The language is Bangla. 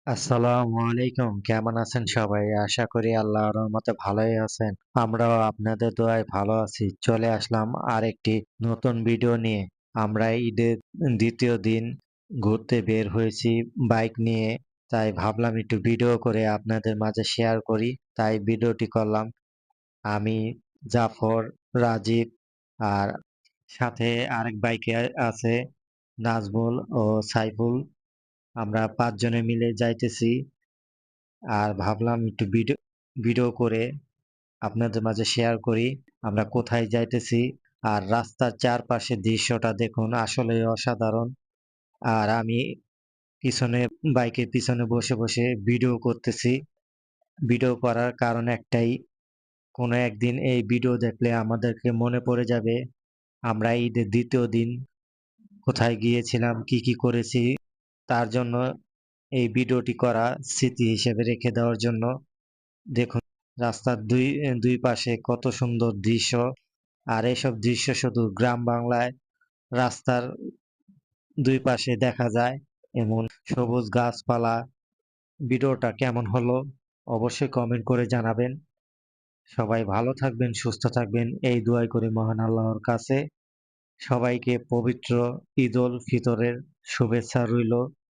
আসসালামু আলাইকুম। কেমন আছেন সবাই? আশা করি আল্লাহর রহমতে ভালোই আছেন। আমরাও আপনাদের দোয়ায় ভালো আছি। চলে আসলাম আরেকটি নতুন ভিডিও নিয়ে। আমরা ঈদের দ্বিতীয় দিন ঘুরতে বের হয়েছি বাইক নিয়ে। তাই ভাবলাম একটু ভিডিও করে আপনাদের মাঝে শেয়ার করি। তাই ভিডিওটি করলাম। আমি, জাফর, রাজীব আর সাথে আরেক বাইকে আছে নাজমুল ও সাইফুল। আমরা ৫ জনে মিলে যাইতেছি। আর ভাবলাম একটু ভিডিও ভিডিও করে আপনাদের মাঝে শেয়ার করি আমরা কোথায় যাইতেছি। আর রাস্তার চারপাশে দৃশ্যটা দেখুন, আসলে অসাধারণ। আর আমি পিছনে বাইকের পিছনে বসে বসে ভিডিও করতেছি। ভিডিও করার কারণ একটাই, কোনো একদিন এই ভিডিও দেখলে আমাদেরকে মনে পড়ে যাবে আমরা ঈদের দ্বিতীয় দিন কোথায় গিয়েছিলাম, কি কি করেছি। তার জন্য এই ভিডিওটি করা, স্মৃতি হিসেবে রেখে দেওয়ার জন্য। দেখুন রাস্তার দুই পাশে কত সুন্দর দৃশ্য। আর এসব দৃশ্য শুধু গ্রাম বাংলায় রাস্তার দুই পাশে দেখা যায়, এমন সবুজ গাছপালা। ভিডিওটা কেমন হলো অবশ্যই কমেন্ট করে জানাবেন। সবাই ভালো থাকবেন, সুস্থ থাকবেন, এই দোয়াই করি মহান আল্লাহর কাছে। সবাইকে পবিত্র ঈদ উল ফিতরের শুভেচ্ছা রইল।